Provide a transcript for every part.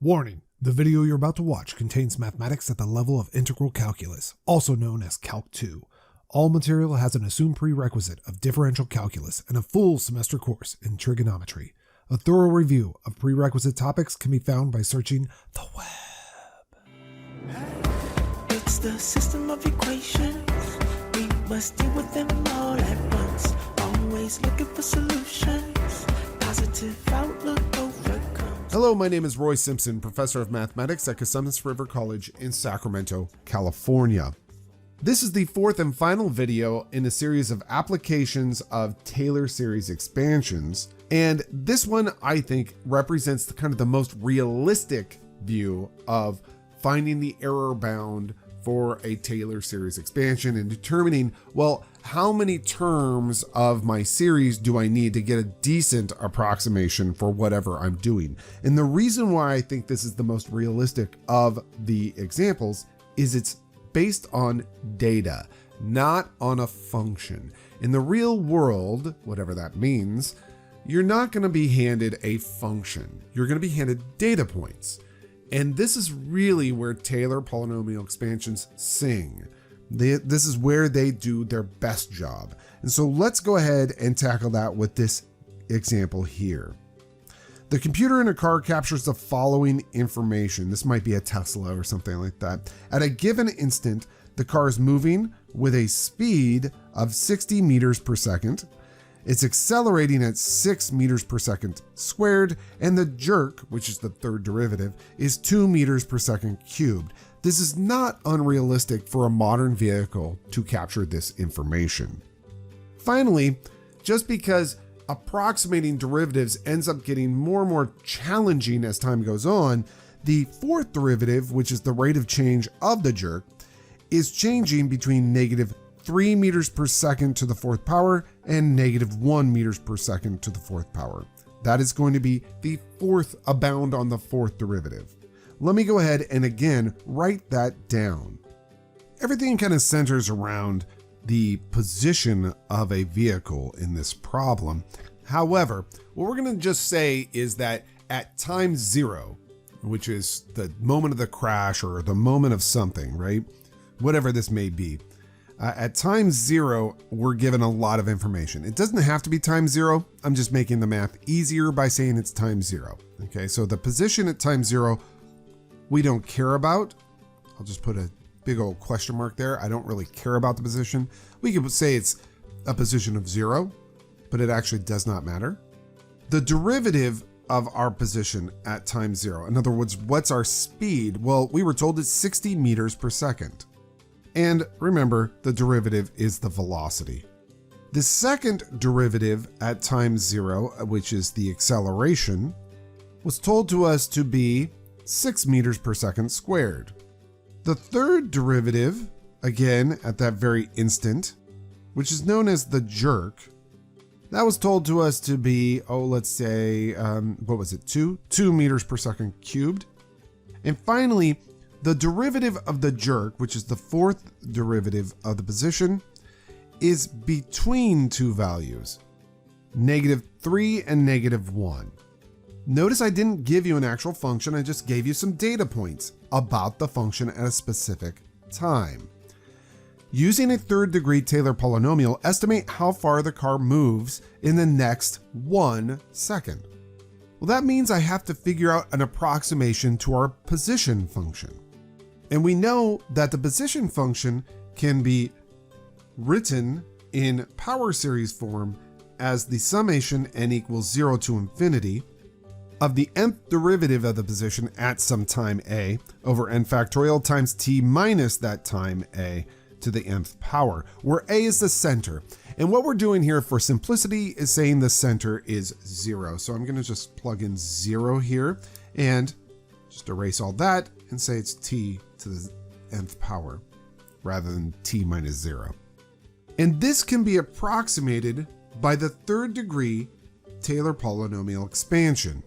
Warning, the video you're about to watch contains mathematics at the level of integral calculus, also known as Calc 2. All material has an assumed prerequisite of differential calculus and a full semester course in trigonometry. A thorough review of prerequisite topics can be found by searching the web. It's the system of equations. We must deal with them all at once. Always looking for solutions. Positive outlook overcomes. Hello, my name is Roy Simpson, professor of mathematics at Cosumnes River College in Sacramento, California. This is the fourth and final video in a series of applications of Taylor series expansions. And this one, I think, represents the most realistic view of finding the error bound for a Taylor series expansion and determining, well, how many terms of my series do I need to get a decent approximation for whatever I'm doing? And the reason why I think this is the most realistic of the examples is it's based on data, not on a function. In the real world, whatever that means, you're not going to be handed a function. You're going to be handed data points. And this is really where Taylor polynomial expansions sing. This is where they do their best job. And so let's go ahead and tackle that with this example here. The computer in a car captures the following information. This might be a Tesla or something like that. At a given instant, the car is moving with a speed of 60 meters per second. It's accelerating at 6 meters per second squared, and the jerk, which is the third derivative, is 2 meters per second cubed. This is not unrealistic for a modern vehicle to capture this information. Finally, just because approximating derivatives ends up getting more and more challenging as time goes on, the fourth derivative, which is the rate of change of the jerk, is changing between -3 meters per second to the fourth power and -1 meters per second to the fourth power. That is going to be the fourth abound on the fourth derivative. Let me go ahead and again write that down. Everything kind of centers around the position of a vehicle in this problem. However, what we're going to just say is that at time zero, which is the moment of the crash or the moment of something, right? Whatever this may be. At time zero, we're given a lot of information. It doesn't have to be time zero. I'm just making the math easier by saying it's time zero. Okay, so the position at time zero, we don't care about. I'll just put a big old question mark there. I don't really care about the position. We could say it's a position of 0, but it actually does not matter. The derivative of our position at time 0, in other words, what's our speed? Well, we were told it's 60 meters per second. And remember, the derivative is the velocity. The second derivative at time 0, which is the acceleration, was told to us to be 6 meters per second squared. The third derivative, again at that very instant, which is known as the jerk, that was told to us to be, let's say, 2 meters per second cubed. And finally, the derivative of the jerk, which is the fourth derivative of the position, is between two values, -3 and -1. Notice I didn't give you an actual function, I just gave you some data points about the function at a specific time. Using a third degree Taylor polynomial, estimate how far the car moves in the next 1 second. Well, that means I have to figure out an approximation to our position function. And we know that the position function can be written in power series form as the summation n equals 0 to infinity of the nth derivative of the position at some time a over n factorial times t minus that time a to the nth power, where a is the center. And what we're doing here for simplicity is saying the center is 0. So I'm going to just plug in 0 here and just erase all that and say it's t to the nth power rather than t minus 0. And this can be approximated by the third degree Taylor polynomial expansion.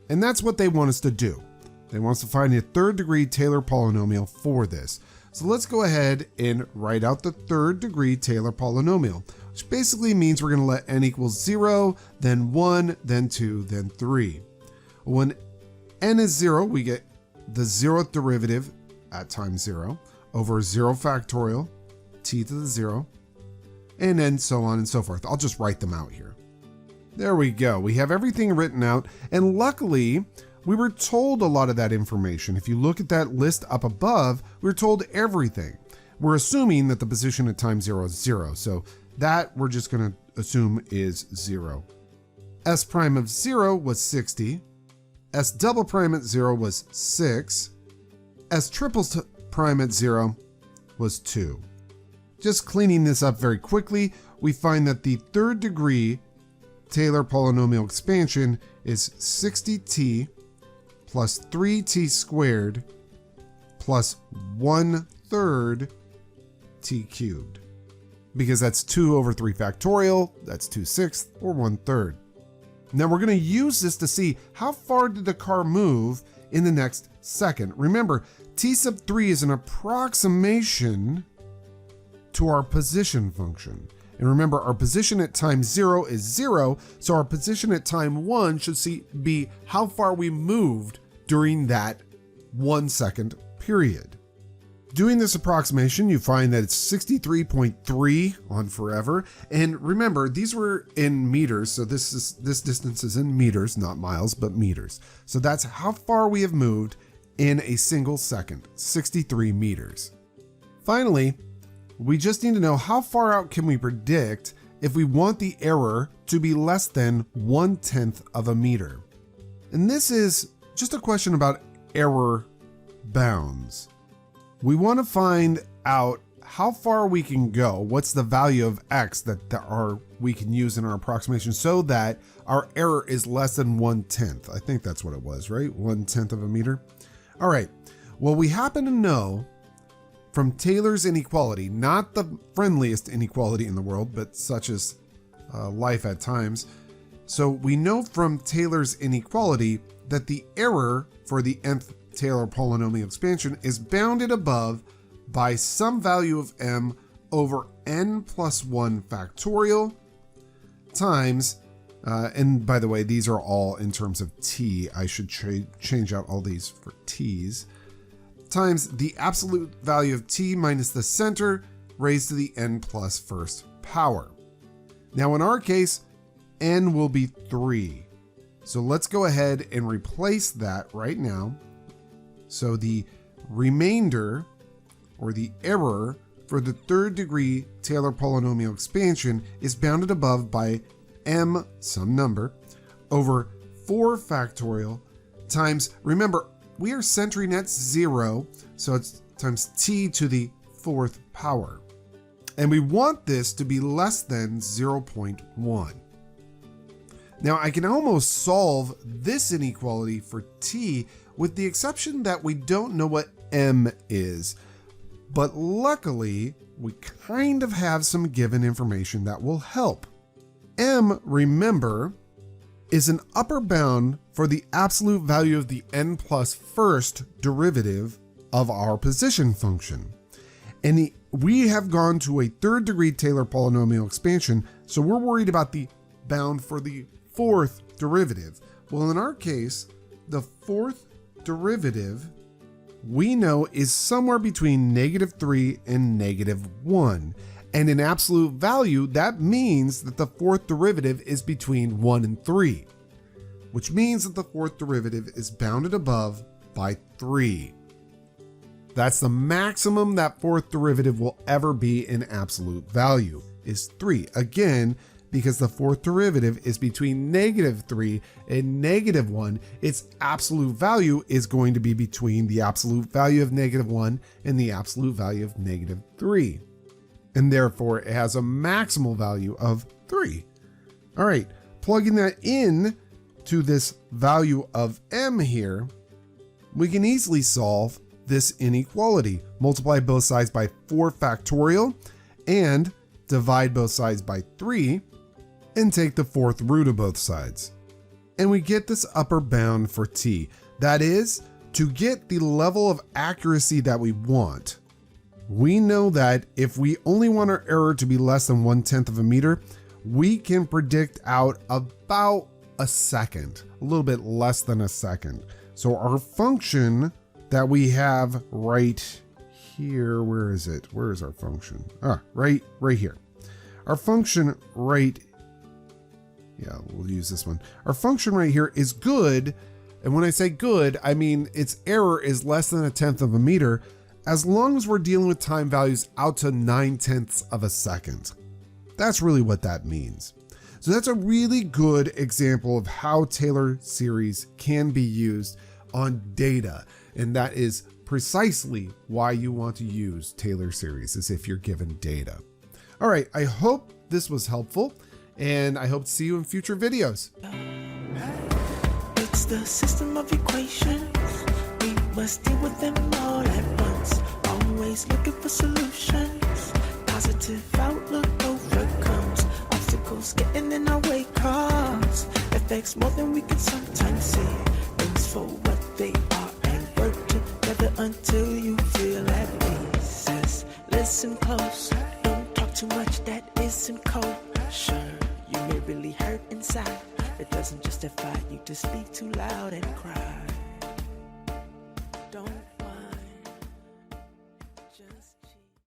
And that's what they want us to do. They want us to find a third degree Taylor polynomial for this. So let's go ahead and write out the third degree Taylor polynomial, which basically means we're going to let n equals 0, then 1, then 2, then 3. When n is 0, we get the 0th derivative at time 0 over 0 factorial t to the 0, and then so on and so forth. I'll just write them out here. There we go. We have everything written out, and luckily, we were told a lot of that information. If you look at that list up above, we're told everything. We're assuming that the position at time 0 is 0, so that we're just going to assume is 0. S prime of 0 was 60. S double prime at 0 was 6. S triple prime at 0 was 2. Just cleaning this up very quickly, we find that the third degree Taylor polynomial expansion is 60t plus 3t squared plus 1/3 t cubed. Because that's 2 over 3 factorial, that's 2/6, or 1/3. Now we're going to use this to see how far did the car move in the next second. Remember, t sub 3 is an approximation to our position function. And remember, our position at time 0 is 0, so our position at time 1 should be how far we moved during that 1 second period. Doing this approximation, you find that it's 63.3 on forever. And remember, these were in meters, so this distance is in meters, not miles, but meters. So that's how far we have moved in a single second, 63 meters. Finally, we just need to know how far out can we predict if we want the error to be less than 1/10 of a meter. And this is just a question about error bounds. We want to find out how far we can go, what's the value of x that we can use in our approximation so that our error is less than 1/10. I think that's what it was, right? 1/10 of a meter. All right, well, we happen to know from Taylor's inequality, not the friendliest inequality in the world, but such as life at times. So we know from Taylor's inequality that the error for the nth Taylor polynomial expansion is bounded above by some value of m over n plus 1 factorial times, and by the way, these are all in terms of t. I should change out all these for t's, times the absolute value of t minus the center raised to the n plus first power. Now in our case, n will be 3. So let's go ahead and replace that right now. So the remainder, or the error, for the third degree Taylor polynomial expansion is bounded above by m, some number, over 4 factorial times, remember, we are centering at 0, so it's times t to the 4th power. And we want this to be less than 0.1. Now I can almost solve this inequality for t with the exception that we don't know what m is. But luckily, we kind of have some given information that will help. M, remember, is an upper bound for the absolute value of the n plus first derivative of our position function. And we have gone to a third degree Taylor polynomial expansion, so we're worried about the bound for the 4th derivative. Well, in our case, the 4th derivative we know is somewhere between -3 and -1. And in absolute value, that means that the 4th derivative is between 1 and 3, which means that the 4th derivative is bounded above by 3. That's the maximum that 4th derivative will ever be in absolute value, is 3. Again, because the 4th derivative is between -3 and -1, its absolute value is going to be between the absolute value of -1 and the absolute value of -3. And therefore it has a maximal value of 3. All right, plugging that in to this value of m here, we can easily solve this inequality. Multiply both sides by 4 factorial and divide both sides by 3 and take the 4th root of both sides. And we get this upper bound for t. That is, to get the level of accuracy that we want, we know that if we only want our error to be less than 1/10 of a meter, we can predict out about a second, a little bit less than a second. So our function that we have right here, where is it? Where is our function? Right here. Our function right, yeah, we'll use this one. Our function right here is good. And when I say good, I mean its error is less than 1/10 of a meter, as long as we're dealing with time values out to 9/10 of a second. That's really what that means. So that's a really good example of how Taylor series can be used on data. And that is precisely why you want to use Taylor series, is if you're given data. All right, I hope this was helpful, and I hope to see you in future videos. It's the system of equations. We must deal with them all at once. Always looking for solutions. Positive outlook overcomes obstacles getting in our way, cause affects more than we can sometimes see. Things for what they are and work together until you feel at peace. Just listen close, don't talk too much that isn't kosher. You may really hurt inside. It doesn't justify you to speak too loud and cry.